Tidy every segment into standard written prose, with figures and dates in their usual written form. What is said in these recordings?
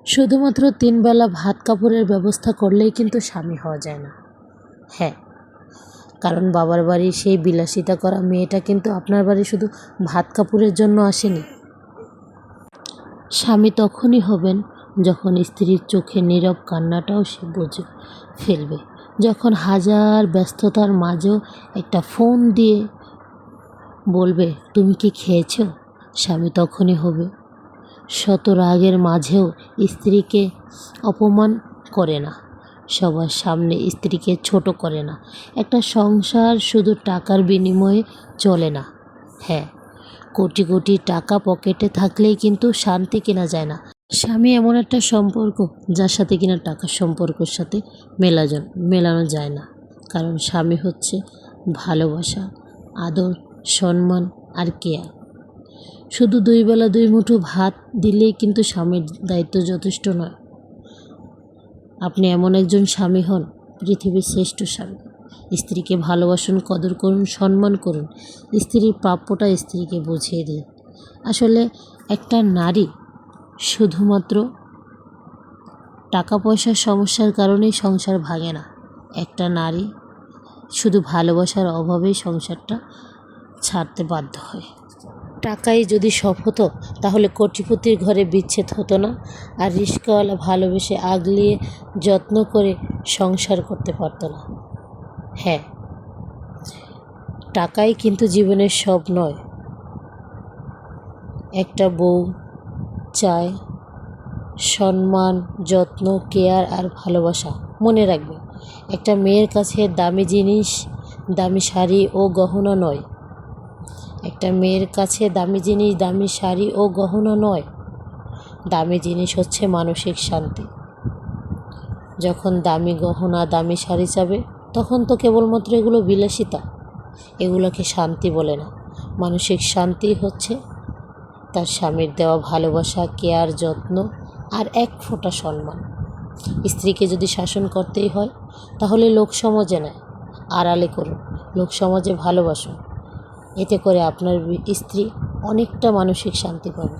শুধুমাত্র 3 বেলা ভাত কাপড়ের ব্যবস্থা করলেই কিন্তু স্বামী হওয়া যায় না। হ্যাঁ, কারণ বাবার বাড়ি সেই বিলাসিতা করা মেয়েটা কিন্তু আপনার বাড়ি শুধু ভাত কাপড়ের জন্য আসেনি। স্বামী তখনই হবেন যখন স্ত্রীর চোখে নীরব কান্নাটাও সে বুঝে ফেলবে, যখন হাজার ব্যস্ততার মাঝেও একটা ফোন দিয়ে বলবে তুমি কি খেয়েছো। স্বামী তখনই হবে। শত রাগের মাঝেও স্ত্রীকে অপমান করে না, সবার সামনে স্ত্রীকে ছোট করে না। একটা সংসার শুধু টাকার বিনিময়ে চলে না। হ্যাঁ, কোটি কোটি টাকা পকেটে থাকলেই কিন্তু শান্তি কেনা যায় না। স্বামী এমন একটা সম্পর্ক যার সাথে কিনা টাকার সম্পর্কের সাথে মেলানো যায় না। কারণ স্বামী হচ্ছে ভালোবাসা, আদর, সম্মান আর কেয়ার। শুধু 2 বেলা 2 মুঠো ভাত দিলেই কিন্তু স্বামীর দায়িত্ব যথেষ্ট নয়। আপনি এমন একজন স্বামী হন, পৃথিবীর শ্রেষ্ঠ স্বামী। স্ত্রীকে ভালোবাসুন, কদর করুন, সম্মান করুন। স্ত্রীর প্রাপ্যটা স্ত্রীকে বুঝিয়ে দিন। আসলে একটা নারী শুধুমাত্র টাকা পয়সার সমস্যার কারণেই সংসার ভাঙে না। একটা নারী শুধু ভালোবাসার অভাবেই সংসারটা ছাড়তে বাধ্য হয়। টাকাই যদি সব হতো তাহলে কোটিপতির ঘরে বিচ্ছেদ হতো না, আর রিস্কাওয়ালা ভালোবেসে আগলিয়ে যত্ন করে সংসার করতে পারতো না। হ্যাঁ, টাকাই কিন্তু জীবনের সব নয়। একটা বউ চায় সম্মান, যত্ন, কেয়ার আর ভালোবাসা। মনে রাখবে, একটা মেয়ের কাছে দামি জিনিস, দামি শাড়ি ও গহনা নয়। একটা মেয়ের কাছে দামি জিনিস, দামি শাড়ি ও গহনা নয়। দামি জিনিস হচ্ছে মানসিক শান্তি। যখন দামি গহনা, দামি শাড়ি চাবে, তখন তো কেবলমাত্র এগুলো বিলাসিতা। এগুলোকে শান্তি বলে না। মানসিক শান্তি হচ্ছে তার স্বামীর দেওয়া ভালোবাসা, কেয়ার, যত্ন আর এক ফোঁটা সম্মান। স্ত্রীকে যদি শাসন করতেই হয় তাহলে লোক সমাজে নয়, আড়ালে করুন। লোক সমাজে ভালোবাসুন। এতে করে আপনার স্ত্রী অনেকটা মানসিক শান্তি পাবে।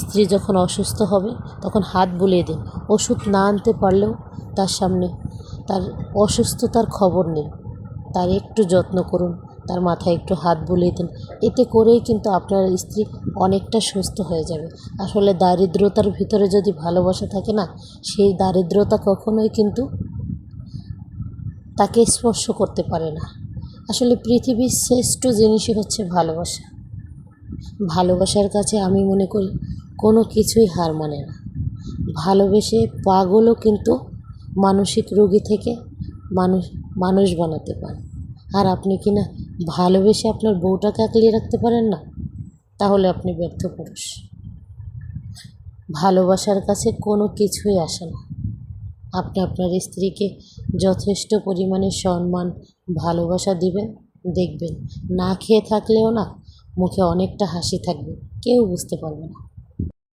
স্ত্রী যখন অসুস্থ হবে তখন হাত বুলিয়ে দিন। ওষুধ না আনতে পারলেও তার সামনে তার অসুস্থতার খবর নিন, তার একটু যত্ন করুন, তার মাথায় একটু হাত বুলিয়ে দিন। এতে করেই কিন্তু আপনার স্ত্রী অনেকটা সুস্থ হয়ে যাবে। আসলে দারিদ্রতার ভিতরে যদি ভালোবাসা থাকে না, সেই দারিদ্রতা কখনোই কিন্তু তাকে স্পর্শ করতে পারে না। আসলে পৃথিবীর শ্রেষ্ঠ জিনিসই হচ্ছে ভালোবাসা। ভালোবাসার কাছে আমি মনে করি কোনো কিছুই হার মানে না। ভালোবেসে পাগলও কিন্তু মানসিক রোগী থেকে মানুষ বানাতে পারে। আর আপনি কি না ভালোবেসে আপনার বউটাকে আঁকলিয়ে রাখতে পারেন না, তাহলে আপনি ব্যর্থ পুরুষ। ভালোবাসার কাছে কোনো কিছুই আসে না। আপনি আপনার স্ত্রীকে যথেষ্ট পরিমাণে সম্মান, ভালোবাসা দিবেন, দেখবেন না খেয়ে থাকলেও না মুখে অনেকটা হাসি থাকবে, কেউ বুঝতে পারবে না।